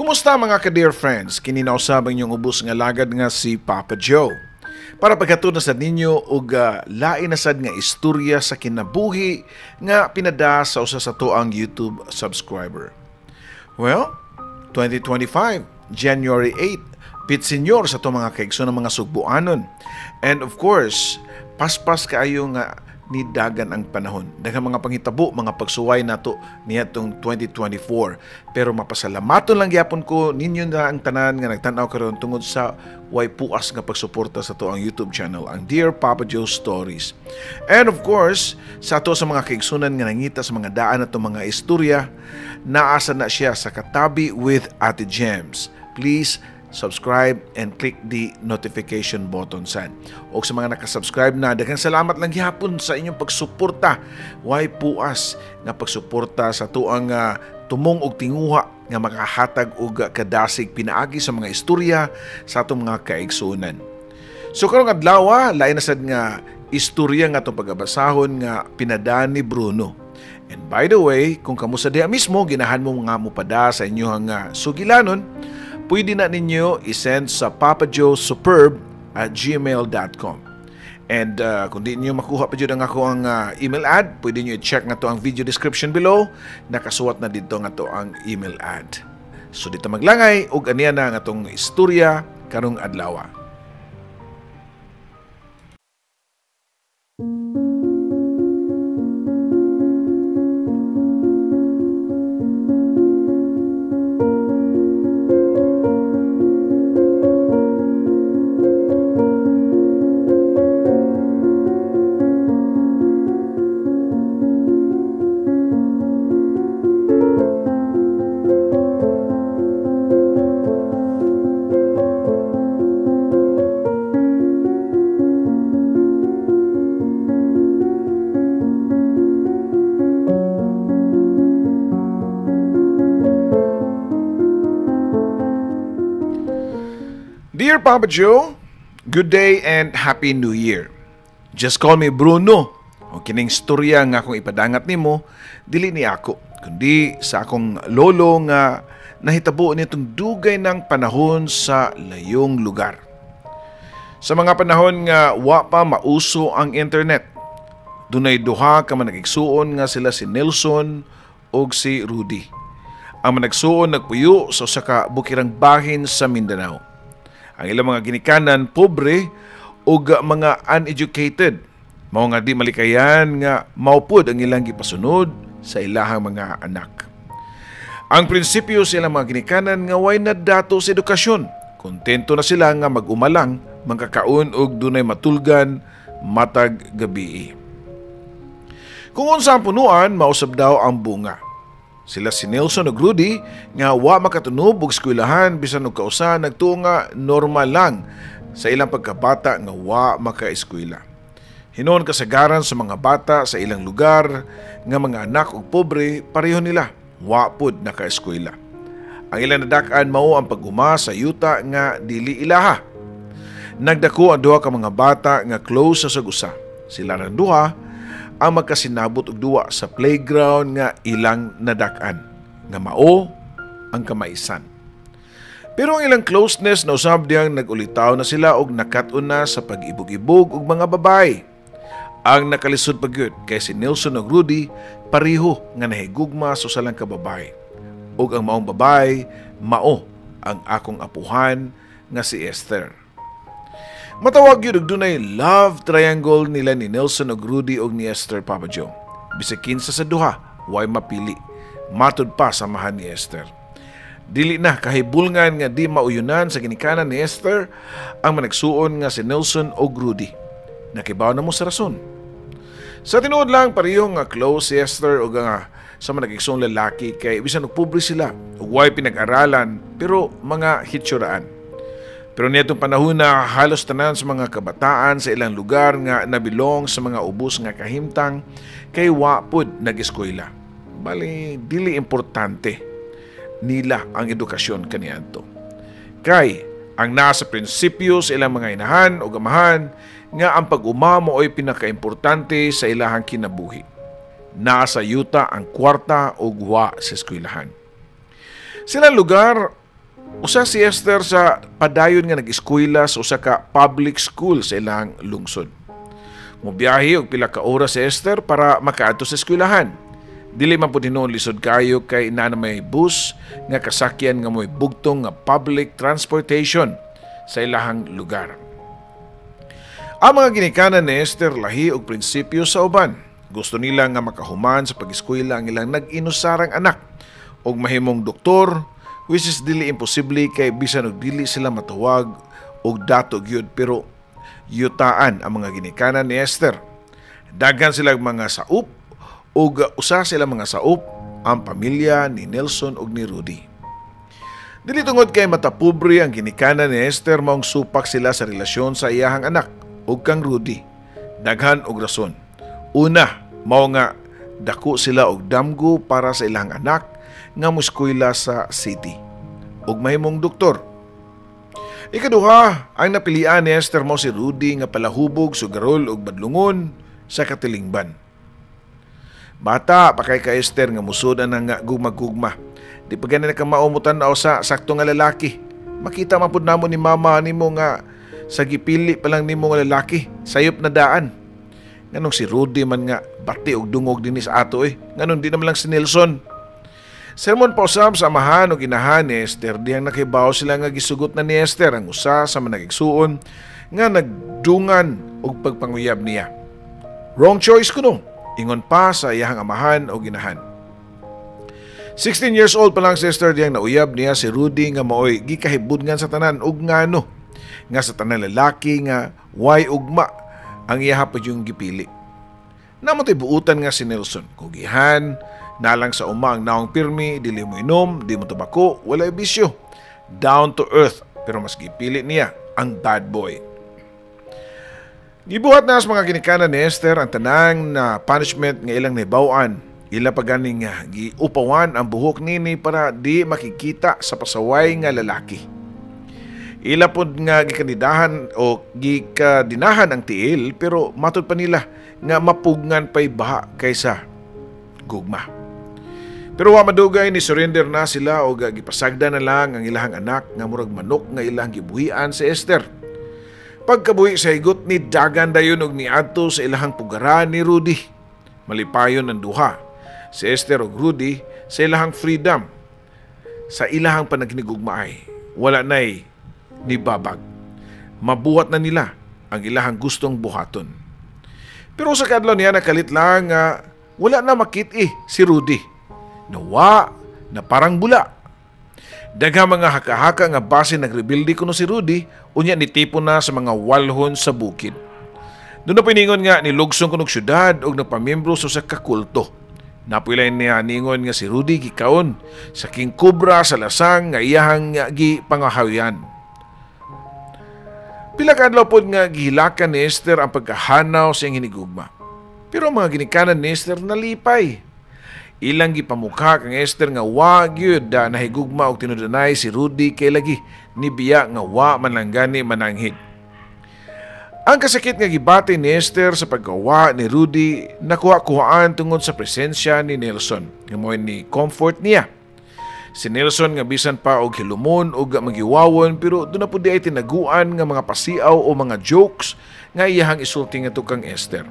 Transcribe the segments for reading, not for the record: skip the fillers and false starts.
Kumusta mga ka-dear friends? Kininausab ang inyong ubos nga lagad nga si Papa Joe. Para pagkatuna sa ninyo og lain na sad nga istorya sa kinabuhi nga pinada sa usa sa toang YouTube subscriber. Well, 2025, January 8, Pit Senyor sa to mga kaigsoon ng mga sugbuanon. And of course, paspas kaayo nga ni dagan ang panahon. Daghang mga panghitabo, mga pagsuway nato niadtong 2024. Pero mapasalamaton lang gyapon ko ninyo na ang tanan nga nagtan-aw karon tungod sa way puas nga pagsuporta sa to ang YouTube channel, ang Dear Papa Joe Stories. And of course, sa ato sa mga kaigsunan nga nangita sa mga daan nato mga istorya, naasa na siya sa Katabi with Ate Gems. Please subscribe and click the notification button sad. O sa mga nakasubscribe na, daghang salamat lang gihapon sa inyong pagsuporta. Way puas nga pagsuporta sa tuang tumong og tinguha nga makahatag og kadasig pinaagi sa mga istorya sa atong mga kaigsunan. So karong adlaw, lain na sad nga istorya nga atong pagabasahon nga pinada ni Bruno. And by the way, kung kamusta diha mismo ginahan mo nga mopada sa inyong sugilanon, pwede na ninyo isend sa papajoesuperb@gmail.com. And kung di niyo makuha pa dyan ang ako ang email ad, pwede niyo i-check na to ang video description below. Nakasuwat na dito nga to ang email ad. So dito maglangay, ug aniya na nga tong istorya karong adlaw. Dear Papa Joe, good day and Happy New Year. Just call me Bruno. O kining storya nga akong ipadangat nimo, dili ni ako, kundi sa akong lolo nga nahitabo nitong dugay ng panahon sa layong lugar. Sa mga panahon nga wa pa mauso ang internet, dunay duha ka managigsuon nga sila si Nelson ug si Rudy. Ang managsuon nagpuyo sa usa ka bukirang bahin sa Mindanao. Ang ilang mga ginikanan pobre ug mga uneducated, mao nga di malikayan nga maupod ang ilang gipasunod sa ilahang mga anak. Ang prinsipyo sa ilang mga ginikanan nga way nadato sa edukasyon. Kontento na sila nga mag-umalang, magkakaon og dunay matulgan matag gabi. Kung unsa ang punuan, mausab daw ang bunga. Sila si Nelson ug Rudy nga wa makatunob og eskwelahan bisan og kausa nagtuo nga normal lang sa ilang pagkabata nga wa makaeskwela. Hinuon kasagaran sa mga bata sa ilang lugar nga mga anak ug pobre pareho nila wa pud nakaeskwela. Ang ilang nadak-an mao ang pag-uma sa yuta nga dili ilaha. Nagdako ang duha ka mga bata nga close sa usa. Sila ra duha ang magkasinabot og duwa sa playground nga ilang nadak-an nga mao ang kamaisan. Pero ang ilang closeness na usab diyang nagulitaw na sila og nakat-on na sa pag-ibog-ibog og mga babae. Ang nakalisod pagyud kay si Nelson ug Rudy pareho nga nahigugma sa usa lang ka babae. Ug ang maong babae mao ang akong apuhan nga si Esther. Matawag yun og dunay love triangle nila ni Nelson ug Rudy ug ni Esther, Papa Joe. Bisag kinsa sa duha, way mapili. Matud pa samahan ni Esther. Dili na kahibulngan nga di mauyunan sa ginikanan ni Esther ang managsuon nga si Nelson ug Rudy. Nakibaw na mo sa rason. Sa tinuod lang pareho nga close si Esther ug sa managigsoong lalaki kay bisan og pobre sila ug way pinag-aralan pero mga hitsuraan. Pero nitong panahon na halos tanan sa mga kabataan sa ilang lugar nga nabilong sa mga ubos nga kahimtang kay wa pud nag-eskwela. Bali, dili importante nila ang edukasyon kaniadto. Kay ang nasa prinsipyo sa ilang mga inahan o gamahan nga ang pag-uma mo'y pinakaimportante sa ilahang kinabuhi. Nasa yuta ang kwarta o guwa sa eskwelahan. Silang lugar Usa si Esther sa padayon nga nag-eskwela sa usa ka public school sa ilang lungsod. Mobiyahe og pila ka oras si Esther para makaadto sa eskwelahan. Dili man pud hinuon lisod kayo kay naa na may bus nga kasakyan nga mo'y bugtong nga public transportation sa ilahang lugar. Ang mga ginikanan ni Esther lahi og prinsipyo sa uban. Gusto nila nga makahuman sa pag-eskwela ang ilang nag-inusarang anak og mahimong doktor, which is dili imposible kay bisan og dili sila matawag og dato gyud, pero yutaan ang mga ginikanan ni Esther. Daghan sila mga saup ug usa sila mga saup ang pamilya ni Nelson ug ni Rudy. Dili tungod kay matapobre ang ginikanan ni Esther, maong supak sila sa relasyon sa iyahang anak ug kang Rudy. Daghan og rason. Una, mao nga dako sila og damgo para sa ilang anak nga moeskwela sa city ug mahimong doktor. Ikaduha, ang napilian ni Esther mo si Rudy nga palahubog, sugarol ug badlungon sa katilingban. Bata pa kay ka Esther nga musudan nga gugma-gugma. Di pa ganun ka maumutan na sa sakto nga lalaki. Makita man pud namo ni mama nimo nga sa gipili pa lang nimo nga lalaki, sayop na daan. Nganong si Rudy man nga bati og dungog dinhi sa ato Nganon di naman lang si Nelson. Sermon pa usab sa amahan o ginahan ni Esther, diyang nakibaw sila nga gisugot na ni Esther ang usa sa managigsuon nga nagdungan og pagpanguyab niya. Wrong choice kuno, ingon pa sa iyahang amahan o ginahan. 16 years old pa lang si Esther diyang nauyab niya si Rudy nga maoy gikahibudngan sa tanan ug ngano nga sa tanan lalaki nga way ugma ang iyaha pa yung gipili. Namatay buutan nga si Nelson, kugihan, nalang sa uma ang naong pirmi, dili mo inom, di mo tabako, wala bisyo. Down to earth, pero mas gipili niya ang bad boy. Gibuhat na sa mga ginikanan ni Esther ang tanang na punishment nga ilang nahibawan. Ila pa ganing giupawan ang buhok nini para di makikita sa pasaway nga lalaki. Ila pod nga gikandidahan o gikadinahan ang tiil, pero matud pa nila nga mapugngan pa'y baha kaysa gugma. Pero wa madugay ni surrender na sila o gipasagda na lang ang ilahang anak nga murag manok nga ilang gibuhian si Esther. Pagkabuhi sa higot ni dagan dayon og niadto sa ilahang pugaran ni Rudy. Malipayon ang duha, si Esther og Rudy sa ilahang freedom. Sa ilahang panaginigugmaay, wala na'y nibabag. Mabuhat na nila ang ilahang gustong buhaton. Pero sa kadlaw niya nakalit lang nga wala na makit si Rudy. Nawa na parang bula. Dagha mga haka-haka nga base nagrebildi kuno si Rudy, unya nitipon na sa mga walhon sa bukid. Doon na piningon nga nilugsong kunog syudad og nagpamiyembro sa kakulto. Napilay niya ningon nga si Rudy gikaon sa king kubra sa lasang nga iyahang gipangahawian. Pila ka adlaw pod nga gihilakan ni Esther ang pagkahanaw sa iyang hinigugma. Pero ang mga ginikanan ni Esther nalipay. Ilang gipamukha kang Esther nga wa gyud da nahigugma og tinudanay si Rudy kay lagi ni biya nga wa man lang gani mananghid. Ang kasakit nga gibati ni Esther sa paggawa ni Rudy nakuha-kuhaan tungod sa presensya ni Nelson nga moy ni comfort niya. Si Nelson nga bisan pa og hilumon og magiwawon, pero doon na po di ay tinaguan nga mga pasiaw o mga jokes nga iyahang isulti nga tukang Esther.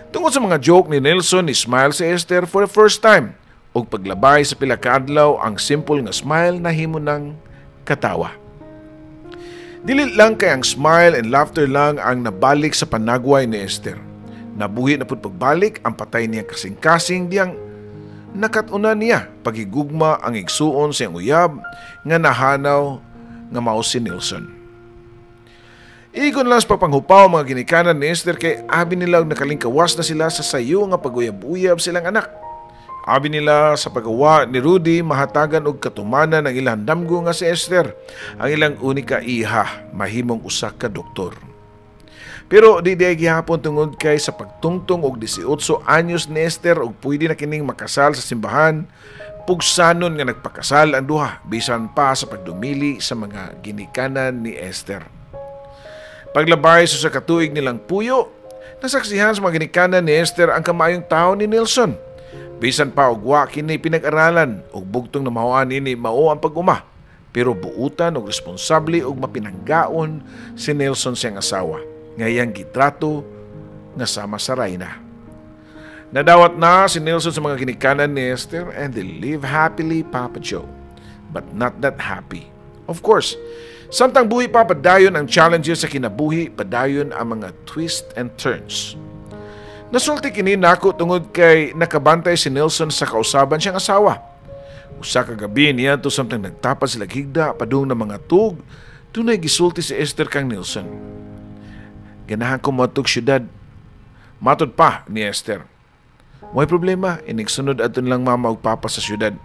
Tungod sa mga joke ni Nelson, ni-smile si Esther for the first time ug paglabay sa pila ka adlaw ang simple nga smile na himo ng katawa. Dili lang kay ang smile and laughter lang ang nabalik sa panagway ni Esther. Nabuhi na pud pagbalik ang patay niya kasing-kasing diyang nakatuna niya pagigugma ang igsuon sa iyang uyab nga nahanaw nga mao si Nelson. Igon lang sa pagpanghupaw mga ginikanan ni Esther kay abi nila nakalingkawas na sila sa sayo nga paguyab-uyab silang anak. Abi nila sa paggawa ni Rudy mahatagan og katumanan ng ilang damgo nga si Esther, ang ilang unika iha, mahimong usa ka doktor. Pero di gihapon tungod kay sa pagtungtong og 18 anyos ni Esther og pwede na kining makasal sa simbahan, pugsanon nga nagpakasal ang duha bisan pa sa pagdumili sa mga ginikanan ni Esther. Paglabay sa katuig nilang puyo, nasaksihan sa mga ginikanan ni Esther ang kamayong tao ni Nelson. Bisan pa og wa kini pinag-aralan og bugtong na mahuan ini mao ang pag-uma, Pero buutan og responsable og mapinanggaon si Nelson siyang asawa. Ngayang gitrato nga sama sa Rayna. Nadawat na si Nelson sa mga ginikanan ni Esther and they live happily, Papa Joe. But not that happy. Of course, samtang buhi pa padayon ang challenges sa kinabuhi, padayon ang mga twist and turns. Nasulti kini nako tungod kay nakabantay si Nelson sa kausaban siyang asawa. Usa ka gabi niya to samtang nagtapad sila higda padung na mga tug, dunay gisulti si Esther kang Nelson. Ganahan ko matug syudad. Matod pa ni Esther. May problema, inigsunod aton lang mama og papa sa syudad.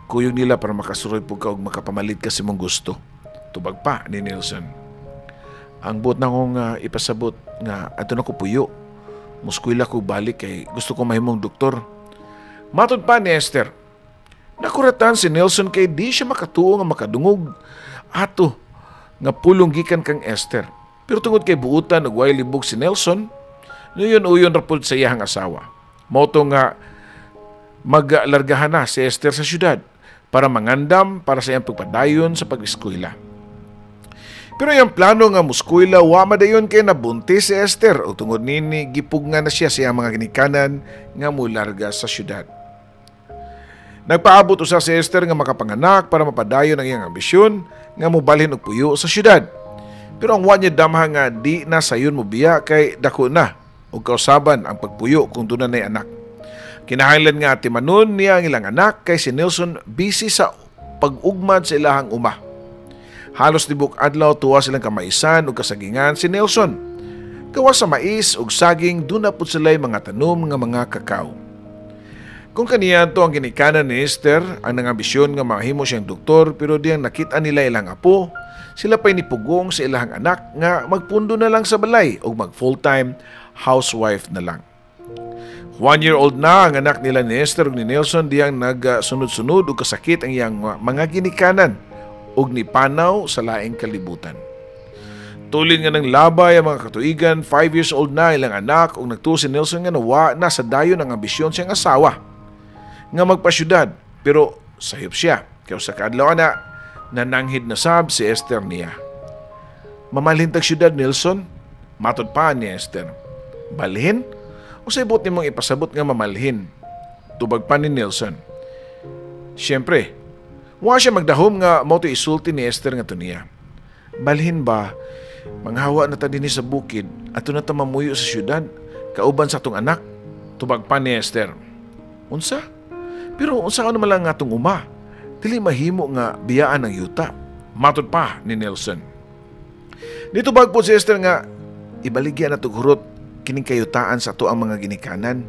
Kuyog nila para makasuroy po ka og makapamalit ka si mong gusto. Tubag pa ni Nelson. Ang buot na kong ipasabot nga ato na ko puyo. Muskwila ko balik kay gusto ko mahimong doktor. Matod pa ni Esther. Nakuratan si Nelson kay di siya makatuo nga makadungog. Ato nga pulong gikan kang Esther. Pero tungod kay buutan ug way libog si Nelson, nuyon-uyon rapod sa iyahang asawa. Moto nga maglargahan na si Esther sa syudad para mangandam para sa iyang pagpadayon sa pag-eskwela. Pero yung plano nga muskwela wa madayon kay nabuntis si Esther o tungod nini gipugnga na siya sa iyang mga ginikanan nga mularga sa syudad. Nagpaabot usa si Esther nga makapanganak para mapadayon ang iyang ambisyon nga mobalhin og puyo sa syudad. Pero ang wa niya damha nga di na sayon mobiya kay dako na og kausaban ang pagpuyo kung doon na anak. Kinahanglan nga timanon niya ang ilang anak kay si Nelson busy sa pag-ugmad sa ilahang uma. Halos tibok adlaw tuwa silang kamaisan ug kasagingan si Nelson. Gawa sa mais ug saging doon na pud sila'y mga tanom nga mga kakao. Kung kaniya to ang ginikanan ni Esther, ang nangambisyon nga mahimo siyang doktor pero diyang nakita nila ilang apo, sila pa'y nipugong sa ilahang anak nga magpundo na lang sa balay o mag full-time housewife na lang. 1-year-old na ang anak nila ni Esther ug ni Nelson diyang nagsunod-sunod ug kasakit ang iyang mga ginikanan ug nipanaw sa laing kalibutan. Tulin nga ng labay ang mga katuigan, 5 years old na ilang anak ug nagtuo si Nelson nga nawa na sa dayon ang ambisyon siyang asawa nga magpasyudad pero sayop siya kay usa ka adlaw na nananghid na sab si Esther niya. Mamalhin tag syudad Nelson, matod pa ni Esther. Balhin? O sa ibot nimong ipasabot nga mamalhin? Tubag pa ni Nelson. Siyempre, wa siya magdahom nga mauto isulti ni Esther nga to niya. Balhin ba? Manghawa na ta dinhi sa bukid ato na ta mamuyo sa syudad kauban sa atong anak. Tubag pa ni Esther. Unsa? Pero unsa ano man lang atong uma? Dili mahimo nga biyaan ng yuta. Matod pa ni Nelson. Dito bag po si Esther nga ibaligyan na hurot kining kayutaan sa ato ang mga ginikanan.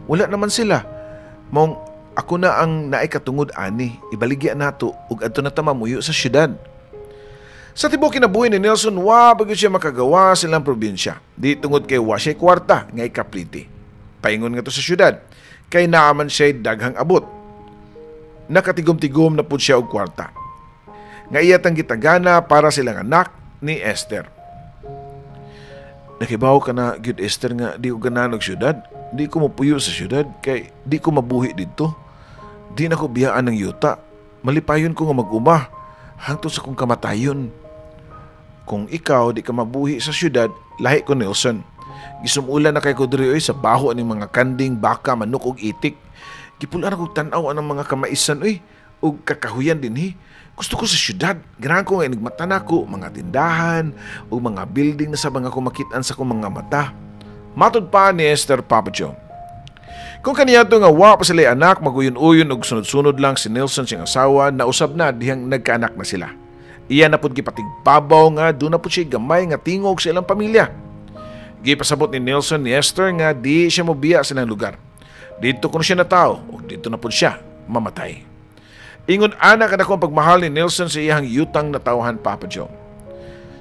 Wala naman sila. Maong ako na ang naikatungod ani, ibaligyan nato ug adto na ta mamuyo sa syudad. Sa tibuok kinabuhi ni Nelson, wa bagyo siya makagawa silang probinsya. Di tungod kay wa siya kwarta nga ikapliti. Paingon nga to sa syudad, kay naaman siya daghang abot. Nakatigom-tigom na pud siya og kwarta. Nga iyatang gitagana para silang anak ni Esther. Nakibaw ka na, Gud Esther, nga di ko gananog syudad. Di ko mapuyo sa syudad, kay di ko mabuhi dito. Di na ko biyaan ng yuta. Malipayon ko nga mag-uma, hangtod sa kong kamatayon. Kung ikaw di ka mabuhi sa syudad, lahi ko Nelson. Gisumulan na kay ko diri sa baho aning mga kanding, baka, manok ug itik. Gipulan ako tan-aw anang mga kamaisan ug kakahuyan dinhi. Gusto ko sa syudad. Ganahan ko nga inigmatan ako, mga tindahan o mga building na sabang ako makitaan sa kong mga mata. Matod pa ni Esther, Papa Joe. Kung kaniya to nga wa pa sila anak, maguyon-uyon og sunod-sunod lang si Nelson siyang asawa na usab na dihang nagkaanak na sila. Iya na pud gipatigpabaw nga doon na pud siya gamay nga tingog sa ilang pamilya. Gipasabot ni Nelson ni Esther nga di siya mobiya sa ilang lugar. Dito kuno siya natao o dito na pud siya mamatay. Ingon anak na akong pagmahal ni Nelson sa iyang yutang na tawhan, Papa Joe.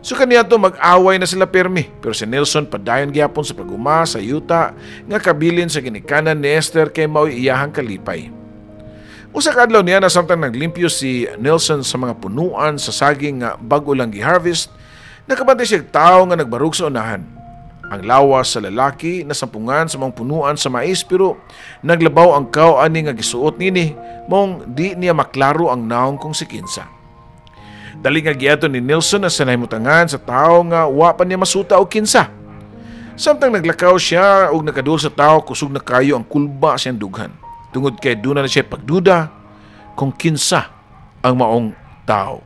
So kaniya to mag-away na sila permi, pero si Nelson padayon gyapon sa pag-uma sa yuta nga kabilin sa ginikanan ni Esther kay mao'y iyahang kalipay. Usa ka adlaw niya na samtang naglimpyo si Nelson sa mga punuan sa saging nga bag-o lang gi-harvest, nakabantay siya tao nga nagbarug sa unahan. Ang lawas sa lalaki nasampungan sa mga punuan sa mais pero naglabaw ang kao ani nga gisuot nini mong di niya maklaro ang naong kung si kinsa. Dali nga giaton ni Nilson na sanaymutangan sa tao nga wa pa niya masuta o kinsa. Samtang naglakaw siya og nakadul sa tao, kusog na kayo ang kulba siyang dughan. Tungod kay duna na siya pagduda kung kinsa ang maong tao.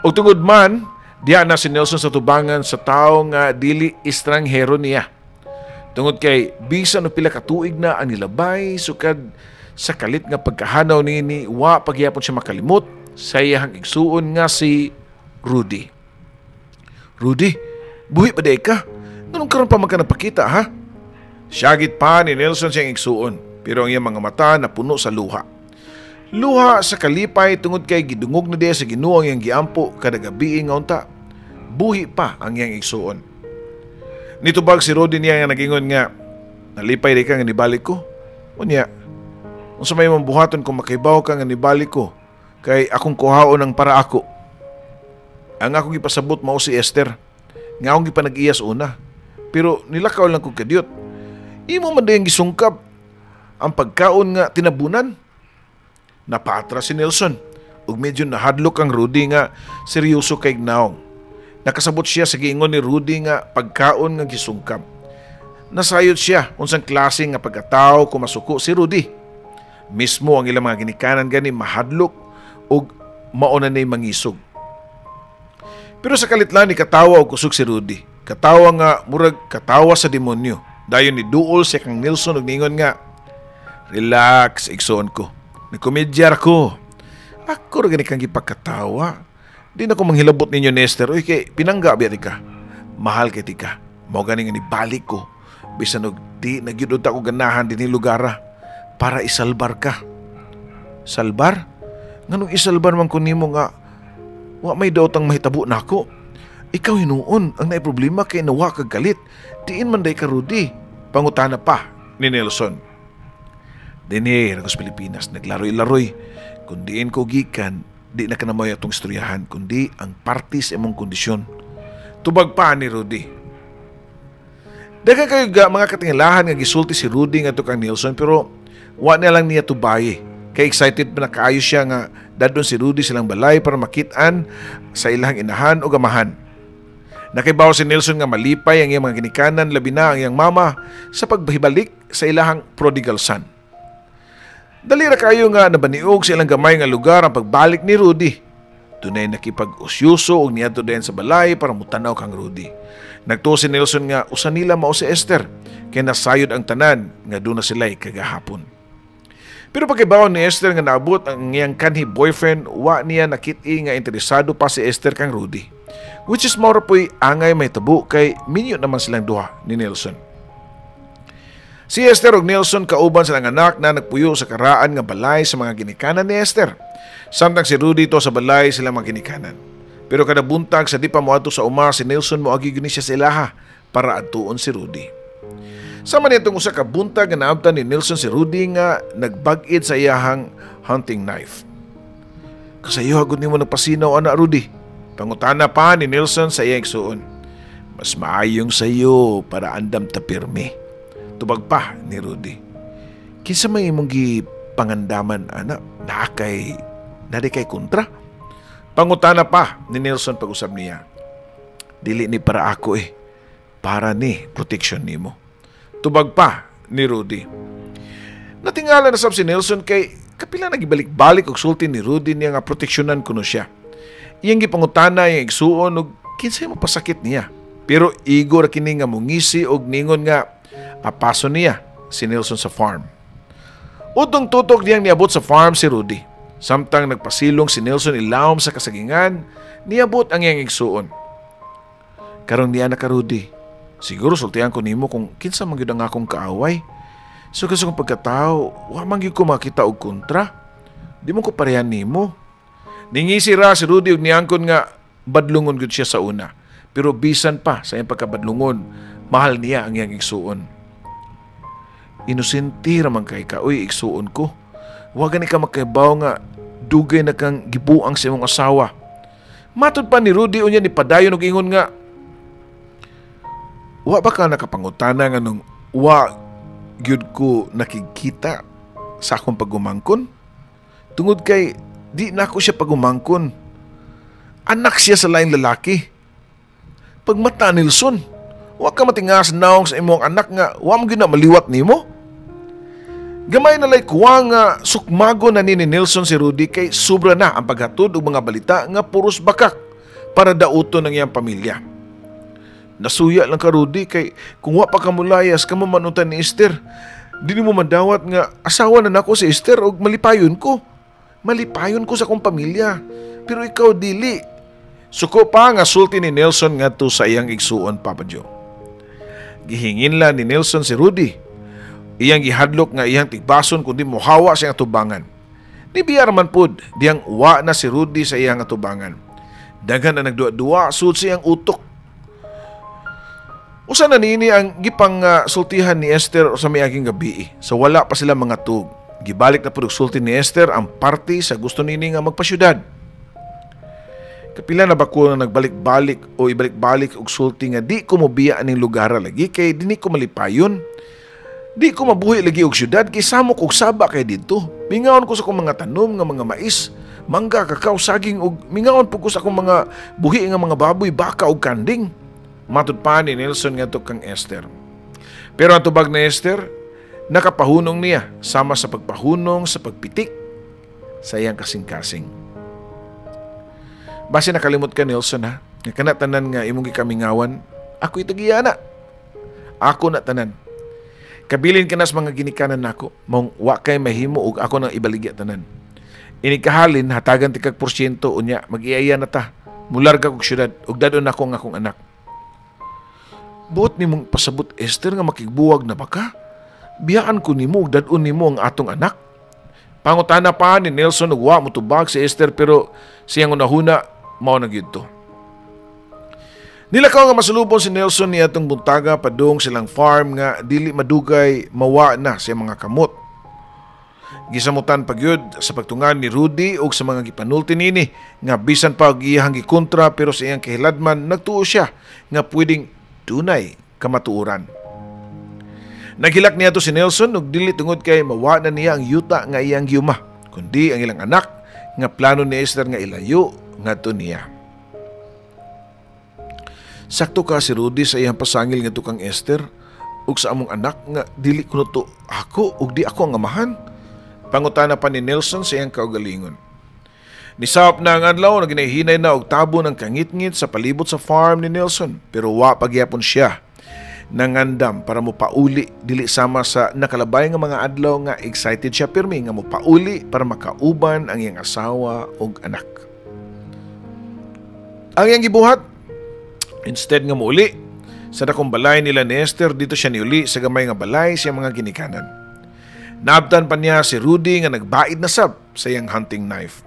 O tungod man, diya na si Nilson sa tubangan sa tao nga dili estranghero niya. Tungod kay bisan o pila ka tuig na ang nilabay sukad sa kalit nga pagkahanaw ni wa pagyapon siya makalimot sa iyang igsuon nga si Rudy. Rudy, buhi pa day ka? Anong karon pa magkanapakita, ha? Siyagit pa ni Nelson siyang igsuon, pero ang iyang mga mata napuno sa luha. Luha sa kalipay tungod kay gidungog na diya sa Ginoo ang iyang giampo kada gabi nga unta. Buhi pa ang iyang igsuon. Nitubag si Rudy niya nga nagingon nga, nalipay di ka nga nibalik ko. Unya, kung sa may mambuhaton kung makibaw ka nga nibalik ko, kay akong kuhaon ang para ako. Ang akong ipasabot mao si Esther, nga akong ipanag-iyas una. Pero nilakaw lang kong kadyot. Imo man dayang gisungkab ang pagkaon nga tinabunan. Napaatras si Nelson ug medyo nahadlok ang Rudy nga seryoso kay gnaong. Nakasabot siya sa giingon ni Rudy nga pagkaon nga gisungkab. Nasayod siya unsang klase nga pagkatao kung masuko si Rudy. Mismo ang ilang mga ginikanan gani mahadlok ug mauna na'y mangisog. Pero sa kalitlan ni katawa og kusog si Rudy. Katawa nga murag katawa sa demonyo. Dayon ni duol siya kang Nelson ug ningon nga, "Relax, igsoon ko. Nagkomedyar ko. Ako ra gani kang gipagkatawa. Di na ko manghilabot ninyo, Nester. Uy, kay pinangga biya ka. Mahal kay tika. Mao gani nga nibalik ko. Bisan og di nagyud ko ganahan dinhi lugara para isalbar ka." Salbar? Nganong isalbar man ko nimo nga wa may daotang mahitabo nako? Ikaw hinuon ang naay problema kay nawa kag galit. Diin man day ka, Rudy. Pangutana pa ni Nelson. Dinhi sa Pilipinas naglaroy-laroy. Kung diin ko gikan, di na kanamayo atong istoryahan kundi ang party sa imong kondisyon. Tubag pa ni Rudy. Daghang kayo mga katingalahan nga gisulti si Rudy nga to kang Nelson, pero wa na lang niya tubaye. Kay excited pa na kaayo siya nga dadon si Rudy silang balay para makitaan sa ilang inahan o gamahan. Nakibaw si Nelson nga malipay ang iyang mga ginikanan, labi na ang iyang mama sa pagbahibalik sa ilahang prodigal son. Dali ra kayo nga nabaniog sa ilang gamay nga lugar ang pagbalik ni Rudy. Dunay nakipag-usyuso og niadto din sa balay para mutanaw kang Rudy. Nagtuo si Nelson nga usa nila mao si Esther kay nasayod ang tanan nga doon na sila'y kagahapon. Pero pagkibaw ni Esther nga naabot ang iyang kanhi boyfriend, wa niya nakit-i nga interesado pa si Esther kang Rudy. Which is more po'y angay may tabo kay minyo naman silang duha ni Nelson. Si Esther ug Nelson kauban silang anak na nagpuyo sa karaan nga balay sa mga ginikanan ni Esther. Samtang si Rudy to sa balay silang mga ginikanan. Pero kada buntag sa di pa moadto sa uma si Nelson moagi gini siya sa ilaha para adtuon si Rudy. Sama nitong usa ka buntag nga naabtan ni Nelson si Rudy nga nagbag-id sa iyahang hunting knife. Kasayo hagod nimo nagpasinaw ana, Rudy. Pangutana pa ni Nelson sa iyang igsuon. Mas maayong sayo para andam ta pirmi. Tubag pa ni Rudy. Kinsa may imong gipangandaman ana? Nadi kay kontra? Pangutana pa ni Nelson pag-usab niya. Dili ni para ako para ni protection nimo. Tubag pa ni Rudy. Natingala na sab si Nelson kay kapila nagibalik-balik og sulti ni Rudy niya nga proteksyonan kuno siya. Iyang gipangutana iyang igsuon og kinsay mo pasakit niya. Pero igor kini nga mungisi og ningon nga apaso niya si Nelson sa farm. Utong tutok niyang niabot sa farm si Rudy. Samtang nagpasilong si Nelson ilawom sa kasagingan, niabot ang iyang igsuon. Karong niya na ka, Rudy. Siguro sultihan ko nimo kung kinsa man gyud ang akong kaaway. So kasi kung pagkatao, wa man gyud ko makita og kontra. Di mo ko parehan nimo. Ningisi ra si Rudy og niangkon nga badlungon gyud siya sa una. Pero bisan pa sa iyang pagkabadlungon, mahal niya ang iyang igsuon. Inosente ra man kay ka, uy igsuon ko. Wa gani ka makabaw nga dugay na kang gibuang sa imong asawa. Matod pa ni Rudy unya ni padayon og ingon nga, wa ba ka nakapangutana nga nung wa gyud ko nakikita sa akong pagumangkon? Tungod kay di na ako siya pagumangkon. Anak siya sa laing lalaki. Pagmata Nelson, wa ka matingas naong sa imong anak nga wa mo gyud na maliwat nimo. Gamay na lay kuwa nga sukmago na ni Nelson si Rudy kay sobra na ang paghatod og mga balita nga puros bakak para dauton ng iyang pamilya. Nasuya lang ka Rudy kay kung wa pa ka mulayas ka mamanutan ni Esther, dili mo madawat nga asawa na nako si Esther og malipayon ko. Malipayon ko sa akong pamilya. Pero ikaw dili. Suko pa nga sulti ni Nelson ngadto sa iyang igsuon, Papa Joe. Gihingin la ni Nelson si Rudy. Iyang gihadlok nga iyang tigbason kundi mohawa sa iyang atubangan. Nibiyar man pud diyang wa na si Rudy sa iyang atubangan. Daghan na nagduwa-duwa sud sa iyang utok. Usa na nini ang gipang sultihan ni Esther sa miaging gabi. So wala pa sila mga tug. Gibalik na pud og sulti ni Esther ang party sa gusto nini nga magpasyudad. Kapila na ba ko na nagbalik-balik o ibalik-balik og sulti nga di ko mobiya aning lugar lagi kay dini ko malipayon. Di ko mabuhi lagi og syudad kay samok og saba kay didto. Mingaon ko sa akong mga tanom nga mga mais, mangga, kakao, saging og mingaon po ko sa akong mga buhi nga mga baboy, baka og kanding. Matud pa ni Nelson nga kang Esther. Pero ang tubag na Esther, nakapahunong niya sama sa pagpahunong sa pagpitik sa iyang kasing-kasing. Base nakalimot ka Nelson ha, nga kana tanan nga imong gikamingawan, ako itagiyana. Ako na tanan. Kabilin ka nas mga ginikanan nako, mong wa kay mahimo og ako nang ibaligya tanan. Inikahalin hatagan ti kag porsyento unya mag-iaya na ta. Mularga og syudad og dadon ako nga akong anak. Buot nimong pasabot Esther nga makigbuwag na baka. Biyaan ko nimo ug dadon nimo ang atong anak. Pangutana pa ni Nelson ug wa motubag si Esther pero siyang unahuna mao na gyud to. Nilakaw nga masulubon si Nelson ni atong buntaga padung silang farm nga dili madugay mawa na sa mga kamot. Gisamutan pagyud sa pagtungan ni Rudy og sa mga gipanulti nini nga bisan pa og iyang gikontra pero sa iyang kahiladman nagtuo siya nga pwedeng tunay kamatuoran. Naghilak niya to si Nelson ug dili tungod kay mawa na niya ang yuta nga iyang giyuma, kundi ang ilang anak nga plano ni Esther nga ilayo ngadto niya. Sakto ka si Rudy sa iyang pasangil nga tukang Esther ug sa among anak nga dili kuno to ako ug di ako ang amahan. Pangutana pa ni Nelson sa iyang kaugalingon. Nisawap na ang adlaw na ginahinay na og tabo ng kangit-ngit sa palibot sa farm ni Nelson pero wa pagyapon siya nangandam para mo pauli dili sama sa nakalabay nga mga adlaw nga excited siya pirmi nga mo pauli para makauban ang iyang asawa ug anak. Ang iyang gibuhat instead nga muuli sa dakong balay nila ni Esther dito siya niuli sa gamay nga balay siya mga ginikanan. Naabtan pa niya si Rudy nga nagbaid na sab sa iyang hunting knife.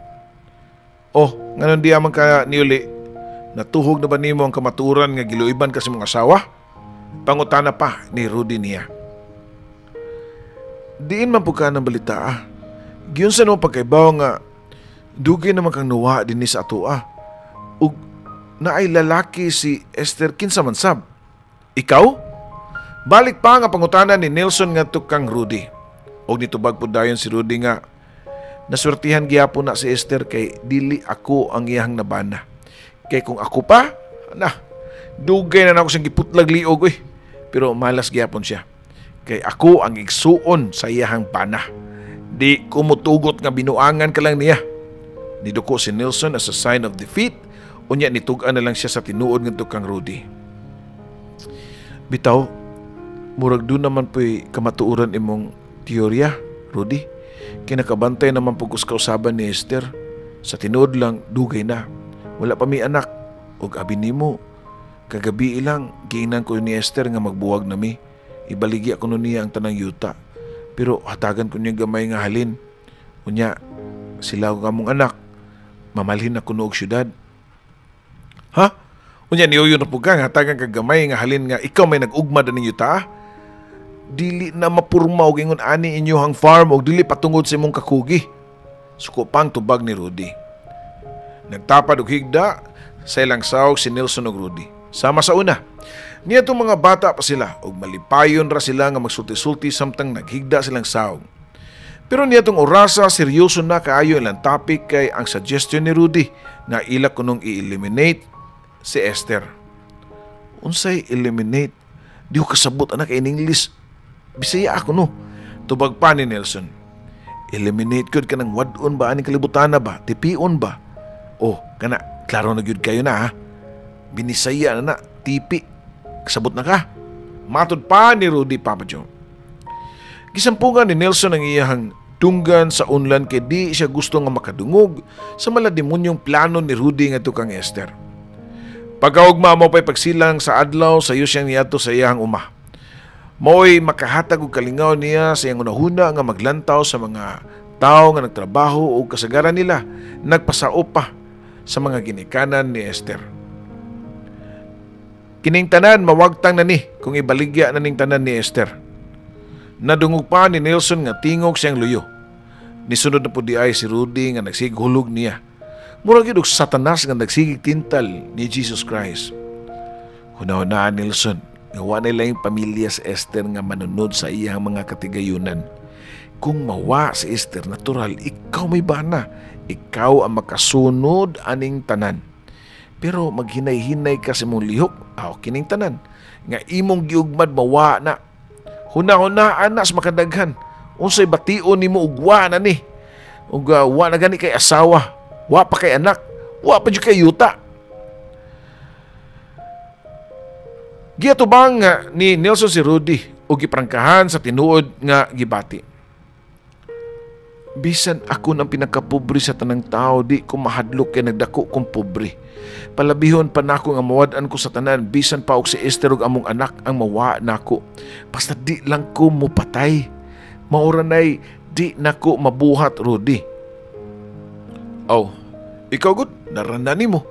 Oh, nganon di amang ka niuli, natuhog na ba nimo ang kamaturan nga giluiban ka sa mga asawa? Pangutana pa ni Rudy niya. Diin man po ka ng balita ah. Giyon sa nung pagkaibaw nga dugay naman kang nuwa din ni sa ato ah. Ug na ay lalaki si Esther kinsa man sab. Ikaw? Balik pa nga pangutana ni Nelson nga tukang Rudy. Og nitubag po dayon si Rudy nga naswertihan gyapon na si Esther kay dili ako ang iyang nabana. Kay kung ako pa, dugay na ako siyang giputlag liog eh. Pero malas gyapon siya. Kay ako ang igsuon sa iyang bana. Di ko mutugot nga binuangan ka lang niya. Niduko si Nelson as a sign of defeat. Unya nitugan na lang siya sa tinuod ng tukang Rudy. Bitaw, murag doon naman po'y kamatuuran imong teorya, Rudy. Kinakabantay naman pagkus kausaban ni Esther. Sa tinuod lang, dugay na. Wala pa may anak. Og abi nimo, kagabi ilang, giinan ko ni Esther nga magbuwag na mi. Ibaligya ko niya ang tanang yuta. Pero hatagan ko niya gamay nga halin. Unya, sila ko kamong anak. Mamalhin ako noog syudad. Ha? Unya niyo yun na po ka, hatagan kagamay nga halin nga ikaw may nag-ugma na ninyo ta? Dili na mapurma og ingon ani inyohang farm og dili patungod sa imong kakugi. Suko pang tubag ni Rudy. Nagtapad og higda sa ilang sawg si Nelson og Rudy. Sama sa una. Niya itong mga bata pa sila og malipayon ra sila nga magsulti-sulti samtang naghigda silang sawg. Pero niyatong orasa seryoso na kaayo ilang topic kay ang suggestion ni Rudy nga ila kunong i-eliminate si Esther. Unsay eliminate? Di ko kasabot anak in English. Bisaya ako no. Tubag pa ni Nelson. Eliminate gyud ka ng wadon ba aning kalibutan na ba? Tipion ba? Oh, kana klaro na gyud kayo na ha. Binisaya na tipi. Kasabot na ka. Matod pa ni Rudy Papa Joe. Gisampungan ni Nelson ang iyang tunggan sa unlan kay di siya gusto nga makadungog sa malademonyong plano ni Rudy nga tukang Esther. Pagkaugma mo pa'y pagsilang sa adlaw sayo siyang niyato sa iyang uma. Mao'y makahatag og kalingaw niya sa iyang unahuna nga maglantaw sa mga tao nga nagtrabaho o kasagaran nila nagpasao pa sa mga ginikanan ni Esther. Kining tanan mawagtang na ni kung ibaligya na ning tanan ni Esther. Nadungog pa ni Nelson nga tingog siyang luyo. Nisunod na po di ay si Rudy nga nagsighulog niya. Murag yun og Satanas nga nagsigig tintal ni Jesus Christ. Hunahunaan Nelson, nga wala nila yung pamilya sa Esther nga manunod sa iyang mga katigayunan. Kung mawa si Esther, natural, ikaw may bana. Ikaw ang makasunod aning tanan. Pero maghinay-hinay ka sa mong lihok, kining tanan. Nga imong giugmad mawa na. Hunahunaan na sa makadaghan. Unsay bation nimo ugwa na ni. Ug wa na gani kay asawa, wa pa kay anak, wa pa jud kay yuta. Giatubang ni Nelson si Rudy ug giprangkahan sa tinuod nga gibati. Bisan ako nang pinakapobre sa tanang tao, di ko mahadlok kay nagdako kong pobre. Palabihon pa nako nga mawad-an ko sa tanan, bisan pa og si Esther ug among anak ang mawa nako. Basta di lang ko mopatay. Mauranay di nako mabuhat, Rudy. Ikaw gud, naranda nimo.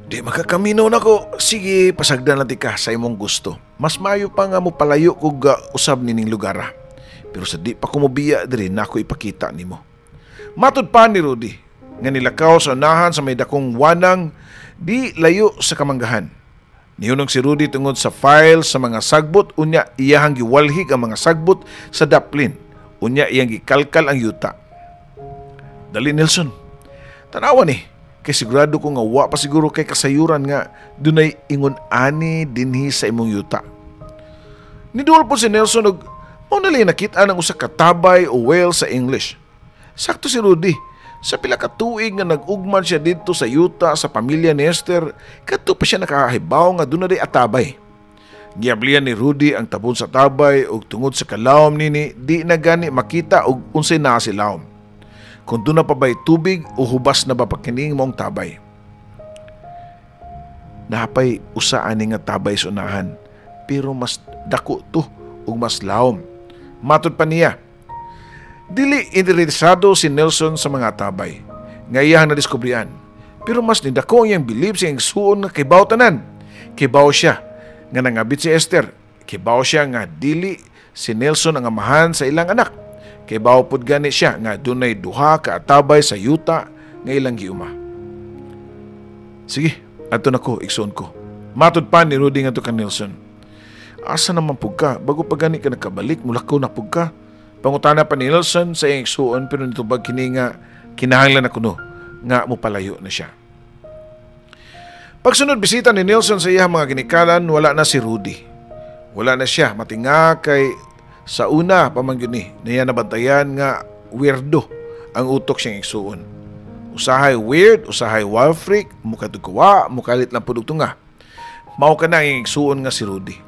Di makakamino nako. Sige, pasagdan lang ti ka sa imong gusto. Mas mayo pa nga mo palayo kog usab nining lugar. Pero sa di pa ko mobiya diri nako ipakita nimo. Matud pa ni Rudy nga nilakaw sa unahan sa may dakong wanang di layo sa kamanggahan. Nihunong si Rudy tungod sa file sa mga sagbot, unya iyahang giwalhig ang mga sagbot sa daplin. Unya iyang gikalkal ang yuta. Dali Nelson, tanawa ni, kay sigurado ko nga wa pa siguro kay kasayuran nga dunay ingon ani dinhi sa imong yuta. Niduol po si Nelson og mao nalay nakita ng usa ka tabay o whale sa English. Sakto si Rudy. Sa pila ka tuig nga nag-ugman siya dito sa yuta sa pamilya ni Esther, kadto pa siya nakahibaw nga doon na day atabay. Giablian ni Rudy ang tabon sa tabay ug tungod sa kalawom nini, di na gani makita og unsay naa si lawom. Kung doon na pa ba'y tubig o hubas na ba pakining mong tabay. Napay usa ani nga tabay sa unahan, pero mas dako to ug mas lawom. Matod pa niya, dili interesado si Nelson sa mga tabay nga iyang nadiskubrian. Pero mas nidako ang iyang bilib sa iyang suon nga kibaw tanan. Kibaw siya nga nangabit si Esther. Kibaw siya nga dili si Nelson ang amahan sa ilang anak. Kibaw pud gani siya nga dunay duha ka tabay sa yuta nga ilang giuma. Sige, adto nako igsoon ko. Matud pa ni Rudy nga to ka Nelson. Asa naman pug ka bago pa gani ka nakabalik, mulakaw na pug ka. Pangutana pa ni Nelson sa iyang igsuon, pero nitubag kini nga kinahanglan na kuno nga mupalayo na siya. Pagsunod bisita ni Nelson sa iyang mga ginikanan, wala na si Rudy. Wala na siya, matinga kay sa una pamanggyon ni niya nabantayan nga weirdo ang utok siyang igsuon. Usahay weird, usahay wild freak, mukadugkawa, mukalit lang produkto nga. Mao ka na ang igsuon nga si Rudy.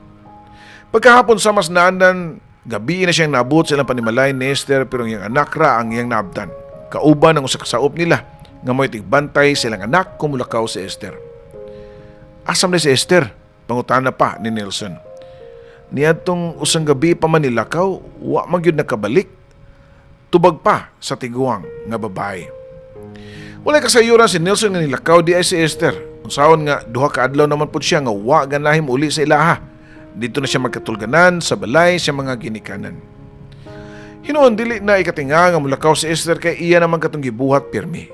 Pagkahapon sa mas naandan, gabi na siyang naabot sa ilang panimalay ni Esther, pero ang iyang anak ra ang iyang naabdan. Kauban ang usa ka saop nila nga mo'y tigbantay sa ilang anak kung mulakaw si Esther. Asam na si Esther? Pangutana pa ni Nelson. Niadtong usang gabi pa man nilakaw, wa man gyud nakabalik. Tubag pa sa tiguang nga babae. Walay kasayuran si Nelson nga nilakaw di ay si Esther. Unsahon nga duha ka adlaw naman pud siya nga wa ganahim uli sa ilaha. Dito na siya magkatulganan sa balay sa mga ginikanan. Hinoon dili na ikatinga nga mulakaw si Esther kay iya naman katong gibuhat pirmi.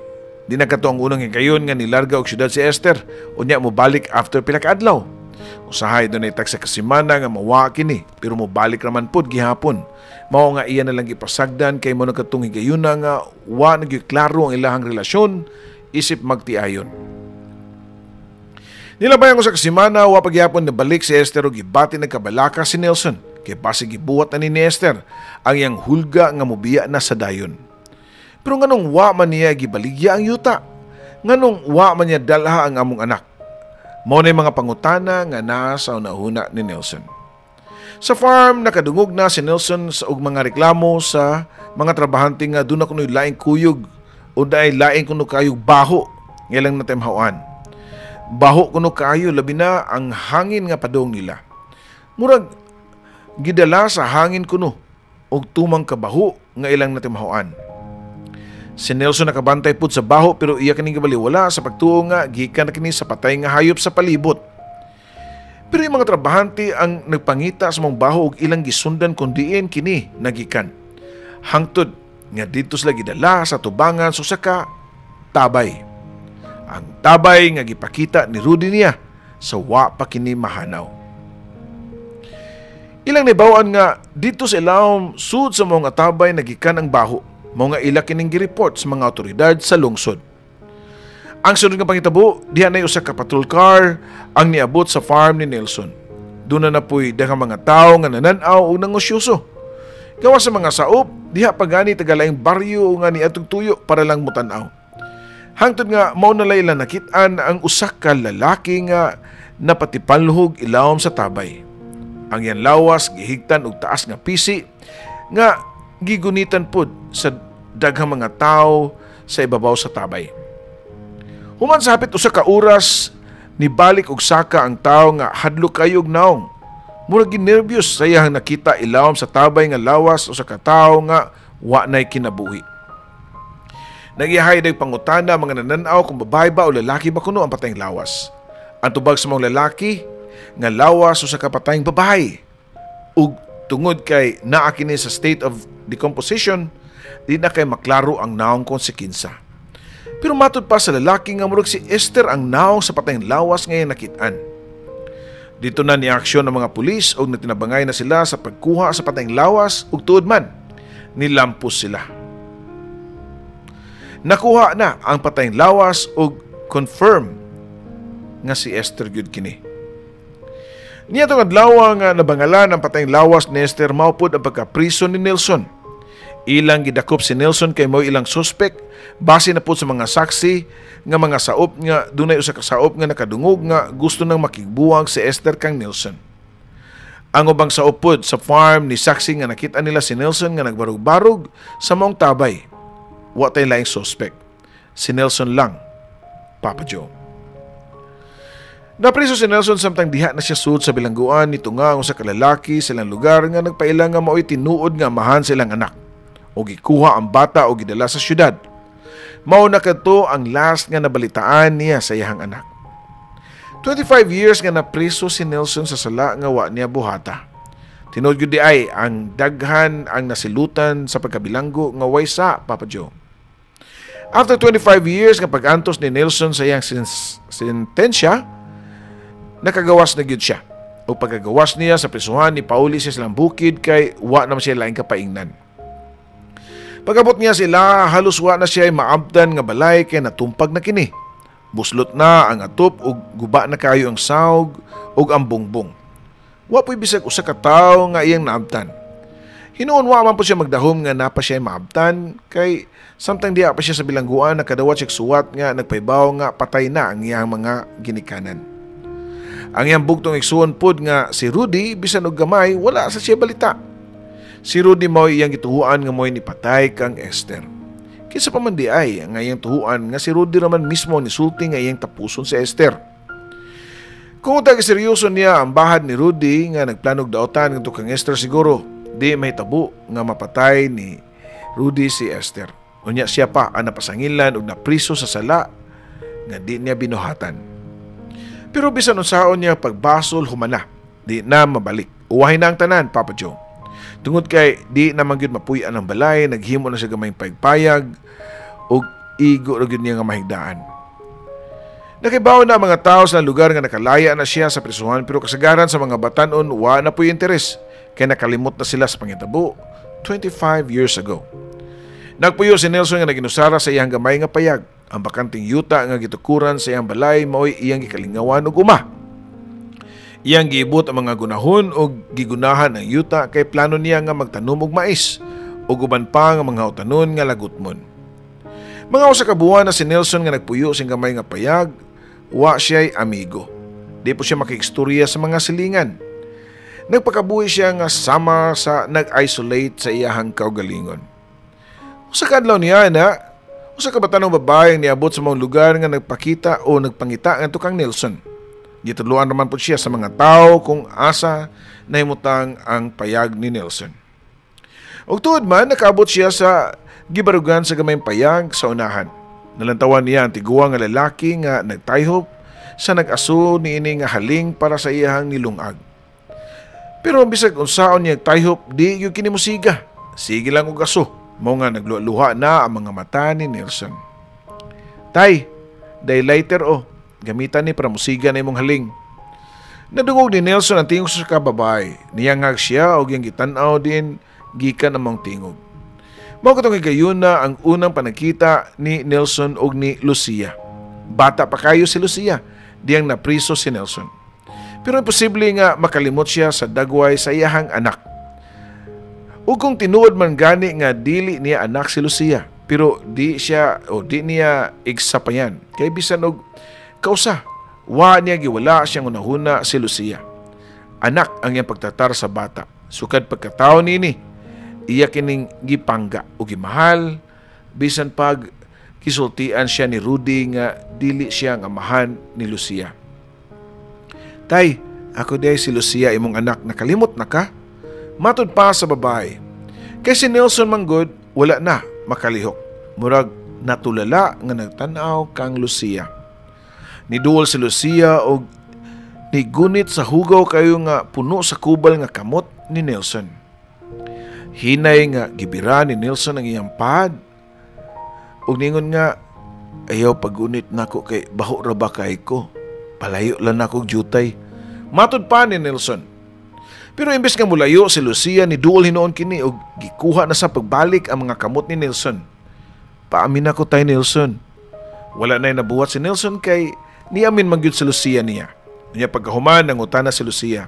Di na kato ang unang hikayon nga nilarga og syudad si Esther, unya mo balik after pila ka adlaw. Usahay doon ay tag sa kasimana nga mawa kini, pero mobalik raman pod gihapon. Mao nga iya na lang ipasagdan kay mo nagkatong higayuna nga wa nagyuklaro ang ilahang relasyon isip magtiayon. Nilabayan ko sa kasimana, wa pagyapon na balik si Esther o gibati nagkabalaka si Nelson. Kay basi gibuhat na ni Esther ang iyang hulga nga mubiya na sa dayon. Pero nganong wa man niya gibaligya ang yuta? Nganong wa man niya dalha ang among anak? Mao na mga pangutana nga nasa unahuna ni Nelson. Sa farm, nakadungog na si Nelson sa og mga reklamo sa mga trabahante nga doon na kuno'y laing kuyog o dahil laing kuno kayog baho ngalang natemhawan. Baho kuno kayo, labi na ang hangin nga padong nila. Murag, gidala sa hangin kuno og tumang kabaho nga ilang natemhawan. Si Nelson nakabantay pud sa baho pero iya kining gibaliwala sa pagtuo nga gikan na kini sa patay nga hayop sa palibot. Pero yung mga trabahante ang nagpangita sa mong baho og ilang gisundan kundiin kini nagikan. Hangtod nga dito sila gidala sa tubangan so saka tabay. Ang tabay nga gipakita ni Rudy niya sa wa pa kini mahanaw. Ilang nibawaan nga dito sa ilawom sud sa mga tabay nagikan ang baho. Mga ila kining gireport sa mga otoridad sa lungsod. Ang sunod nga pangitabo, diha na usa ka patrol car ang niabot sa farm ni Nelson. Doon na napoy daghang mga tao nga nananaw o nangosyoso. Gawa sa mga saop, diha pagani tagalaing baryo nga niadtong tuyo para lang mutanaw. Hangtod nga mao na layla nakit-an ang usa ka lalaki nga napatipanluhog ilawom sa tabay. Ang yan lawas gihigtan og taas nga pisi nga gigunitan pod sa daghang mga tao sa ibabaw sa tabay. Human sa hapit usa ka oras nibalik og saka ang tao nga hadlok kayog naong. Murag ginervyos sa iyang nakita ilawom sa tabay nga lawas usa ka tawo nga wa nay kinabuhi. Nagiyahay dag pangutana mga nananaw kung babae ba o lalaki ba kuno ang patayng lawas. Ang tubag sa mga lalaki nga lawas usa ka patayng babae. Ug tungod kay naa kini sa state of decomposition, di na kay maklaro ang naong konsekensa. Pero matod pa sa lalaki nga murag si Esther ang naong sa patayng lawas ngayon nakitaan. Dito na ni-aksyon ng mga pulis o natinabangay na sila sa pagkuha sa patayng lawas ug tuod man, nilampos sila. Nakuha na ang patayng lawas ug confirm nga si Esther gyud kini. Niya itong adlaw nga nabangalan ang patayng lawas ni Esther maupod ang pagkapriso ni Nelson. Ilang gidakop si Nelson kay mo ilang suspek base na po sa mga saksi nga mga saop nga dunay usa ka saop nga nakadungog nga gusto nang makigbuwang si Esther kang Nelson. Ang ubang saop pod sa farm ni saksi nga nakita nila si Nelson nga nagbarog-barog sa maong tabay. Wa tay laing suspek. Si Nelson lang, Papa Joe. Napriso si Nelson samtang diha na siya sud sa bilangguan nito nga usa ka lalaki sa ilang lugar nga nagpaila nga mao'y tinuod nga amahan silang anak o gikuha ang bata o gidala sa syudad. Mao na kadto ang last nga nabalitaan niya sa iyang anak. 25 years nga napriso si Nelson sa sala nga wa niya buhata. Tinuod gyud di ay ang daghan ang nasilutan sa pagkabilanggo nga way sa Papa Joe. After 25 years nga pag-antos ni Nelson sa iyang sentensya, nakagawas na gyud siya. O pagkagawas niya sa prisuhan ni Pauli sa silang bukid kay wa naman siya laing kapaingnan. Pagabot niya sila, halos wa na siya ay maabdan nga balay kay natumpag na kini. Buslot na ang atop ug guba na kayo ang sawg ug ang bongbong. Wa po'y bisag usa ka tawo nga iyang naabtan. Hinuon wa man po siya magdahom nga napa siya ay maabtan kay samtang diha pa siya sa bilangguan nakadawat siya suwat nga nagpaybaw nga patay na ang iyang mga ginikanan. Ang iyang bugtong igsuon pod nga si Rudy bisan og gamay wala sa siya balita. Si Rudy mao iyang gituhuan nga mo'y nipatay kang Esther. Kinsa pa man di ay ang iyang tuhuan nga si Rudy raman mismo ni sulti nga iyang tapuson si Esther. Kung taga-seryoso niya ang bahad ni Rudy nga nagplanog daotan ngadto kang Esther siguro di may tabo nga mapatay ni Rudy si Esther. Unya siya pa ang napasangilan ug napriso sa sala nga di niya binuhatan. Pero bisan unsaon niya pagbasol humana, di na mabalik. Uwahin na ang tanan, Papa Joe. Tungod kay di naman gyud mapuy-an ang balay, naghimo na siya gamayng pagpayag ug igo ra gyud niya nga mahigdaan. Nakibaw na ang mga tao sa lugar nga nakalaya na siya sa prisuhan pero kasagaran sa mga batanon wa na po'y interes kaya nakalimot na sila sa pangitabo 25 years ago. Nagpuyo si Nelson nga naginusara sa iyang gamay nga payag. Ang bakanting yuta nga gitukuran sa iyang balay mao'y iyang gikalingawan og uma. Iyang giibot ang mga gunahon o gigunahan ang yuta kay plano niya nga magtanom og mais o uban pa nga mga utanon nga lagutmon. Mga usa ka buwan na si Nelson nga nagpuyo sing gamay nga payag, wa siya'y amigo. Di po siya makikstorya sa mga silingan. Nagpakabuhi siya nga sama sa nag-isolate sa iyahang kaugalingon. Usa ka adlaw niya na, usa ka batanong babae ang niabot sa mga lugar nga nagpakita o nagpangita nga tukang Nelson. Gitudloan naman po siya sa mga tao kung asa nahimutang ang payag ni Nelson. Og tuod man, nakaabot siya sa gibarugan sa gamayng payag sa unahan. Nalantawan niya ang tiguang nga lalaki nga nagtayhop sa nag-aso niini nga haling para sa iyahang nilungag. Pero bisag unsaon niya tayhop, di yung kinimusiga. Sige lang og aso. Mao nga nagluha na ang mga mata ni Nelson. Tay, lighter o. Gamitan ni para musiga na imong haling. Nadungog ni Nelson ang tingog sa kababay. Niyangag siya o giyang gitanaw din gikan among tingog. Mao katong higayon na ang unang panagkita ni Nelson og ni Lucia. Bata pa kayo si Lucia, diyang napriso si Nelson. Pero imposible nga makalimot siya sa dagway sa iyahang anak. Ug kung tinuod man gani nga dili niya anak si Lucia, pero di niya igsapayan. Kay bisan og kausa, wa niya giwala siyang unahuna si Lucia. Anak ang iyang pagtatar sa bata. Sukad pagkatao nini, iya kining gipangga o gimahal bisan pag kisultian siya ni Rudy nga dili siya ang amahan ni Lucia. Tay, ako day si Lucia imong anak, nakalimot na ka? Matud pa sa babae. Kay si Nelson manggod wala na makalihok. Murag natulala nga nagtanaw kang Lucia. Niduol si Lucia og nigunit sa hugaw kayo nga puno sa kubal nga kamot ni Nelson. Hinay nga gibira ni Nelson ang iyang pad. Ug ningon nga, ayaw pagunit nako kay baho ra ba kay ko. Palayo lang nako jutay. Matud pa ni Nelson. Pero imbes nga mulayo si Lucia, ni duol hinoon kini og gikuha na sa pagbalik ang mga kamot ni Nelson. Paamin ako tay Nelson. Wala na'y nabuhat si Nelson kay niamin magyud si Lucia niya. Niya pagkahuman nangutan na si Lucia.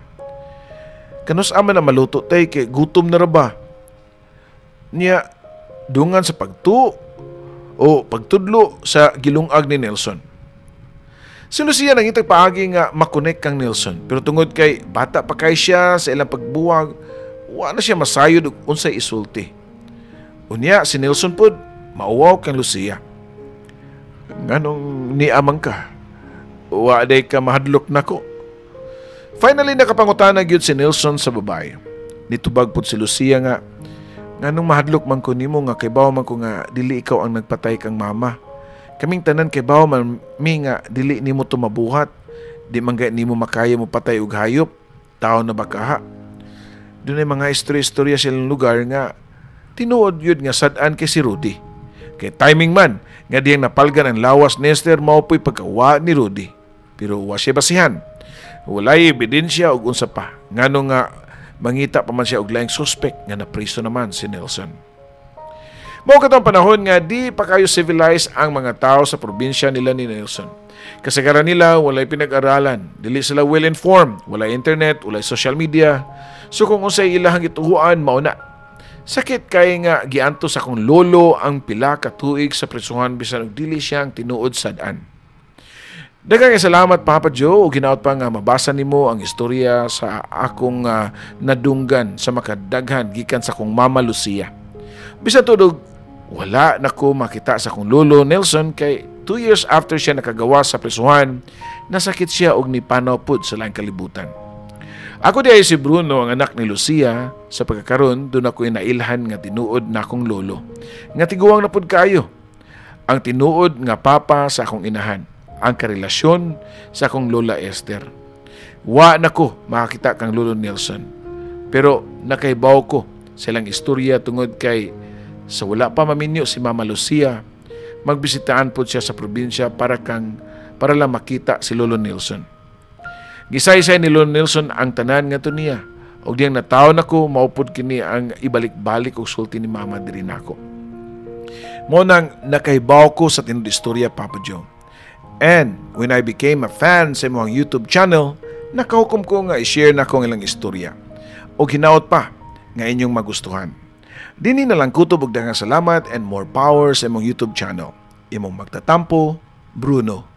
Kanus aman na maluto tay kay gutom na ra ba? Niya dungan sa pagtudlo sa gilungag ni Nelson. Si Lucia nangitag paagi nga makonek kang Nelson, pero tungod kay bata pa kay siya sa ilang pagbuwag, wa na siya masayod og unsay isulti. Unya si Nelson pod mauwaw kang Lucia. Nganong niamang ka? Wa day ka mahadlok nako. Finally nakapangutana gyud si Nelson sa babae. Nitubag pod si Lucia nga, nganong mahadlok man ko nimo nga kay bawo man ko nga dili ikaw ang nagpatay kang mama. Kaming tanan kay bawo man mi nga dili nimo to mabuhat. Di man gay nimo makaya mo patay og hayop. Tao na bakaha. Dunay mga istorya sa lugar nga tinuod yun nga sad-an kay si Rudy. Kay timing man nga diyang napalgan ang lawas Nester mao po'y pagkawa ni Rudy. Pero wa siya basihan. Walay ebidensya og unsa pa. Ngano nga mangita pa man siya og laing suspect nga napriso naman si Nelson. Mao katong panahon nga di pa kayo civilized ang mga tao sa probinsya nila ni Nelson. Kasagaran nila walay pinag-aralan, dili sila well-informed, walay internet, walay social media. So kung unsay ilahang gituhuan mao na. Sakit kay nga gianto sa akong lolo ang pila ka tuig sa prisuhan bisan og dili siya ang tinuod sad-an. Daghang salamat Papa Joe, ug ginaot pa nga mabasa nimo ang istorya sa akong nadunggan sa makadaghan gikan sa akong Mama Lucia. Bisan tudog wala nako makita sa akong lolo Nelson kay 2 years after siya nakagawa sa prisuhan, nasakit siya og nipanaw pud sa laing kalibutan. Ako di ay si Bruno, ang anak ni Lucia. Sa pagkakaroon, doon ako inailhan nga tinuod na akong lolo. Nga tiguang na pud kayo. Ang tinuod nga papa sa akong inahan. Ang karelasyon sa akong lola Esther. Wa na ko makakita kang lolo Nelson. Pero nakaibaw ko sa ilang istorya tungod kay sa wala pa maminyo si Mama Lucia, magbisitaan po siya sa probinsya para para lang makita si Lolo Nilson. Gisaysay ni Lolo Nilson ang tanan nga to niya. Og diyang nataon ako, maupod kini ang ibalik-balik og sulti ni Mama diri nako. Mo nang nakahibaw ko sa tinud istorya, Papa Joe. And when I became a fan sa imong YouTube channel, nakahukom ko nga i-share na ko ang ilang istorya. O hinaot pa nga inyong magustuhan. Dini na lang kutob og daghang salamat and more power sa imong YouTube channel. Imong magtatampo, Bruno.